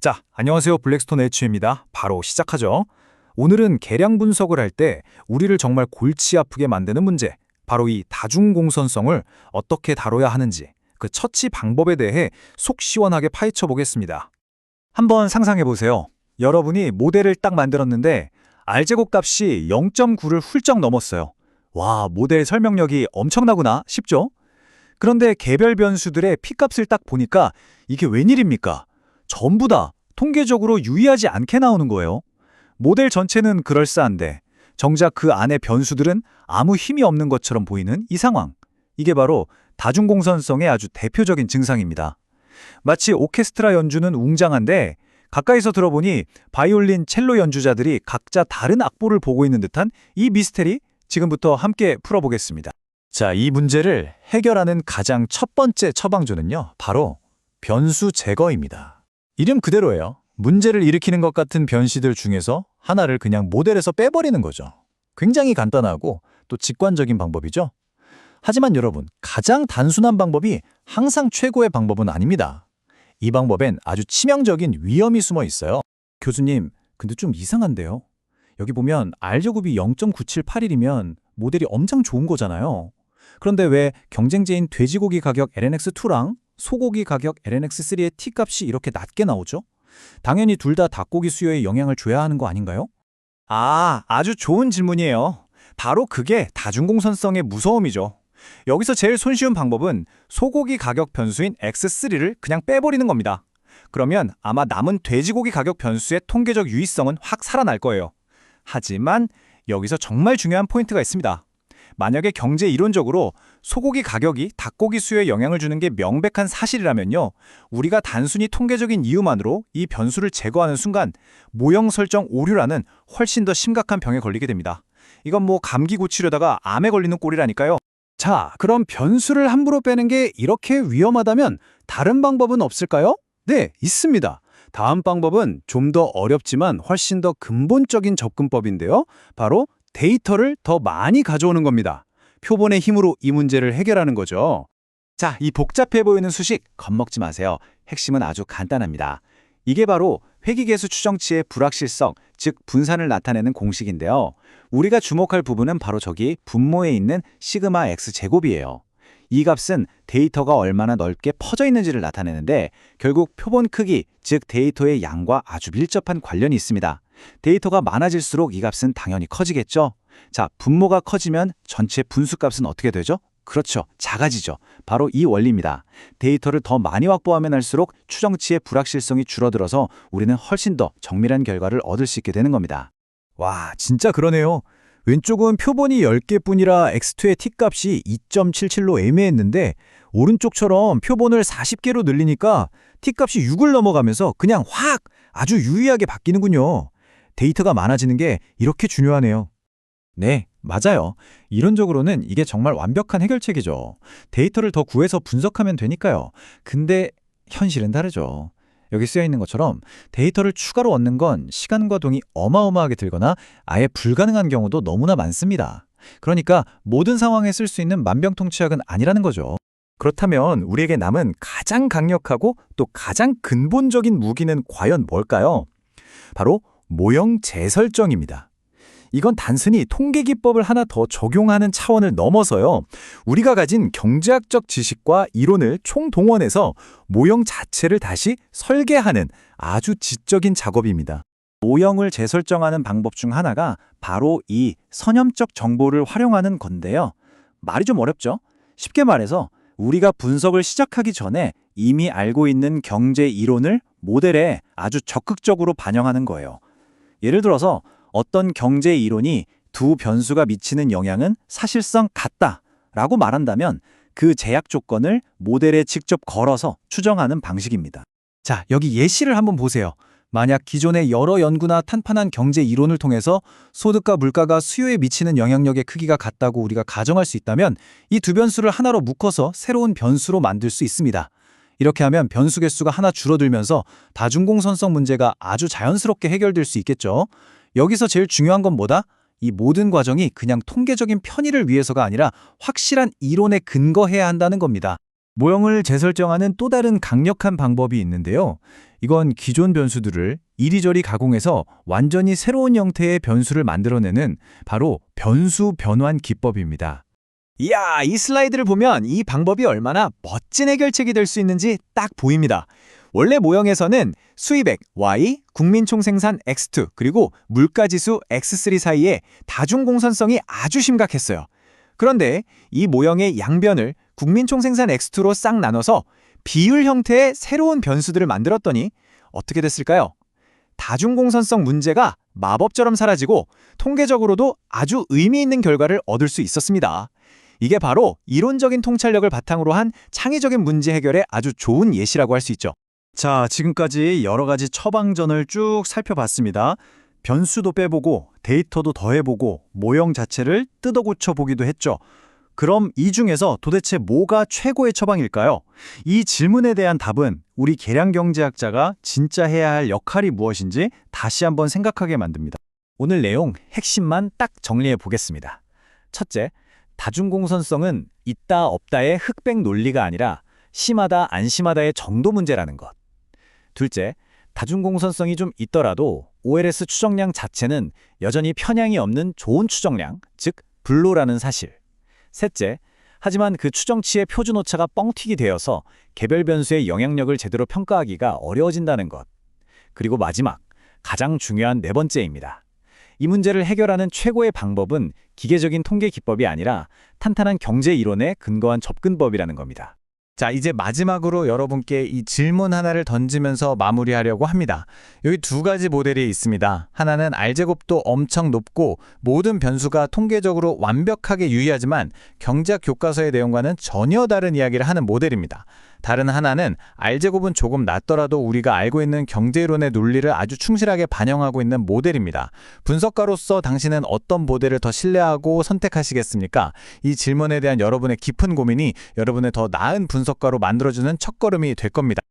자, 안녕하세요. 블랙스톤 H입니다. 바로 시작하죠. 오늘은 계량 분석을 할 때 우리를 정말 골치 아프게 만드는 문제, 바로 이 다중공선성을 어떻게 다뤄야 하는지 그 처치 방법에 대해 속 시원하게 파헤쳐 보겠습니다. 한번 상상해 보세요. 여러분이 모델을 딱 만들었는데 R제곱 값이 0.9를 훌쩍 넘었어요. 와, 모델 설명력이 엄청나구나 싶죠? 그런데 개별 변수들의 P값을 딱 보니까 이게 웬일입니까? 전부 다 통계적으로 유의하지 않게 나오는 거예요. 모델 전체는 그럴싸한데 정작 그 안에 변수들은 아무 힘이 없는 것처럼 보이는 이 상황. 이게 바로 다중공선성의 아주 대표적인 증상입니다. 마치 오케스트라 연주는 웅장한데 가까이서 들어보니 바이올린, 첼로 연주자들이 각자 다른 악보를 보고 있는 듯한 이 미스테리 지금부터 함께 풀어보겠습니다. 자, 이 문제를 해결하는 가장 첫 번째 처방전은요, 바로 변수 제거입니다. 이름 그대로예요. 문제를 일으키는 것 같은 변수들 중에서 하나를 그냥 모델에서 빼버리는 거죠. 굉장히 간단하고 또 직관적인 방법이죠. 하지만 여러분, 가장 단순한 방법이 항상 최고의 방법은 아닙니다. 이 방법엔 아주 치명적인 위험이 숨어 있어요. 교수님, 근데 좀 이상한데요? 여기 보면 R제곱이 0.9781이면 모델이 엄청 좋은 거잖아요. 그런데 왜 경쟁제인 돼지고기 가격 LNX2랑 소고기 가격 LNX3의 T값이 이렇게 낮게 나오죠? 당연히 둘 다 닭고기 수요에 영향을 줘야 하는 거 아닌가요? 아주 좋은 질문이에요. 바로 그게 다중공선성의 무서움이죠. 여기서 제일 손쉬운 방법은 소고기 가격 변수인 X3를 그냥 빼버리는 겁니다. 그러면 아마 남은 돼지고기 가격 변수의 통계적 유의성은 확 살아날 거예요. 하지만 여기서 정말 중요한 포인트가 있습니다. 만약에 경제 이론적으로 소고기 가격이 닭고기 수요에 영향을 주는 게 명백한 사실이라면요, 우리가 단순히 통계적인 이유만으로 이 변수를 제거하는 순간 모형 설정 오류라는 훨씬 더 심각한 병에 걸리게 됩니다. 이건 뭐 감기 고치려다가 암에 걸리는 꼴이라니까요. 자, 그럼 변수를 함부로 빼는 게 이렇게 위험하다면 다른 방법은 없을까요? 네, 있습니다. 다음 방법은 좀 더 어렵지만 훨씬 더 근본적인 접근법인데요. 바로 데이터를 더 많이 가져오는 겁니다. 표본의 힘으로 이 문제를 해결하는 거죠. 자, 이 복잡해 보이는 수식 겁먹지 마세요. 핵심은 아주 간단합니다. 이게 바로 회귀계수 추정치의 불확실성, 즉 분산을 나타내는 공식인데요. 우리가 주목할 부분은 바로 저기 분모에 있는 시그마 x 제곱이에요. 이 값은 데이터가 얼마나 넓게 퍼져 있는지를 나타내는데 결국 표본 크기, 즉 데이터의 양과 아주 밀접한 관련이 있습니다. 데이터가 많아질수록 이 값은 당연히 커지겠죠. 자, 분모가 커지면 전체 분수값은 어떻게 되죠? 그렇죠, 작아지죠. 바로 이 원리입니다. 데이터를 더 많이 확보하면 할수록 추정치의 불확실성이 줄어들어서 우리는 훨씬 더 정밀한 결과를 얻을 수 있게 되는 겁니다. 와, 진짜 그러네요. 왼쪽은 표본이 10개뿐이라 x2의 t값이 2.77로 애매했는데 오른쪽처럼 표본을 40개로 늘리니까 t값이 6을 넘어가면서 그냥 확 아주 유의하게 바뀌는군요. 데이터가 많아지는 게 이렇게 중요하네요. 네, 맞아요. 이론적으로는 이게 정말 완벽한 해결책이죠. 데이터를 더 구해서 분석하면 되니까요. 근데 현실은 다르죠. 여기 쓰여 있는 것처럼 데이터를 추가로 얻는 건 시간과 돈이 어마어마하게 들거나 아예 불가능한 경우도 너무나 많습니다. 그러니까 모든 상황에 쓸 수 있는 만병통치약은 아니라는 거죠. 그렇다면 우리에게 남은 가장 강력하고 또 가장 근본적인 무기는 과연 뭘까요? 바로 모형 재설정입니다. 이건 단순히 통계 기법을 하나 더 적용하는 차원을 넘어서요, 우리가 가진 경제학적 지식과 이론을 총동원해서 모형 자체를 다시 설계하는 아주 지적인 작업입니다. 모형을 재설정하는 방법 중 하나가 바로 이 선염적 정보를 활용하는 건데요. 말이 좀 어렵죠? 쉽게 말해서 우리가 분석을 시작하기 전에 이미 알고 있는 경제 이론을 모델에 아주 적극적으로 반영하는 거예요. 예를 들어서 어떤 경제 이론이 두 변수가 미치는 영향은 사실상 같다라고 말한다면 그 제약 조건을 모델에 직접 걸어서 추정하는 방식입니다. 자, 여기 예시를 한번 보세요. 만약 기존의 여러 연구나 탄탄한 경제 이론을 통해서 소득과 물가가 수요에 미치는 영향력의 크기가 같다고 우리가 가정할 수 있다면 이 두 변수를 하나로 묶어서 새로운 변수로 만들 수 있습니다. 이렇게 하면 변수 개수가 하나 줄어들면서 다중공선성 문제가 아주 자연스럽게 해결될 수 있겠죠. 여기서 제일 중요한 건 뭐다? 이 모든 과정이 그냥 통계적인 편의를 위해서가 아니라 확실한 이론에 근거해야 한다는 겁니다. 모형을 재설정하는 또 다른 강력한 방법이 있는데요. 이건 기존 변수들을 이리저리 가공해서 완전히 새로운 형태의 변수를 만들어내는 바로 변수 변환 기법입니다. 이야, 이 슬라이드를 보면 이 방법이 얼마나 멋진 해결책이 될 수 있는지 딱 보입니다. 원래 모형에서는 수입액 Y, 국민총생산 X2, 그리고 물가지수 X3 사이에 다중공선성이 아주 심각했어요. 그런데 이 모형의 양변을 국민총생산 X2로 싹 나눠서 비율 형태의 새로운 변수들을 만들었더니 어떻게 됐을까요? 다중공선성 문제가 마법처럼 사라지고 통계적으로도 아주 의미 있는 결과를 얻을 수 있었습니다. 이게 바로 이론적인 통찰력을 바탕으로 한 창의적인 문제 해결의 아주 좋은 예시라고 할 수 있죠. 자, 지금까지 여러 가지 처방전을 쭉 살펴봤습니다. 변수도 빼보고 데이터도 더해보고 모형 자체를 뜯어 고쳐보기도 했죠. 그럼 이 중에서 도대체 뭐가 최고의 처방일까요? 이 질문에 대한 답은 우리 계량경제학자가 진짜 해야 할 역할이 무엇인지 다시 한번 생각하게 만듭니다. 오늘 내용 핵심만 딱 정리해 보겠습니다. 첫째, 다중공선성은 있다 없다의 흑백 논리가 아니라 심하다 안 심하다의 정도 문제라는 것. 둘째, 다중공선성이 좀 있더라도 OLS 추정량 자체는 여전히 편향이 없는 좋은 추정량, 즉 불로라는 사실. 셋째, 하지만 그 추정치의 표준 오차가 뻥튀기 되어서 개별 변수의 영향력을 제대로 평가하기가 어려워진다는 것. 그리고 마지막, 가장 중요한 네 번째입니다. 이 문제를 해결하는 최고의 방법은 기계적인 통계 기법이 아니라 탄탄한 경제 이론에 근거한 접근법이라는 겁니다. 자, 이제 마지막으로 여러분께 이 질문 하나를 던지면서 마무리하려고 합니다. 여기 두 가지 모델이 있습니다. 하나는 R제곱도 엄청 높고 모든 변수가 통계적으로 완벽하게 유의하지만 경제학 교과서의 내용과는 전혀 다른 이야기를 하는 모델입니다. 다른 하나는 R제곱은 조금 낮더라도 우리가 알고 있는 경제이론의 논리를 아주 충실하게 반영하고 있는 모델입니다. 분석가로서 당신은 어떤 모델을 더 신뢰하고 선택하시겠습니까? 이 질문에 대한 여러분의 깊은 고민이 여러분의 더 나은 분석가로 만들어주는 첫걸음이 될 겁니다.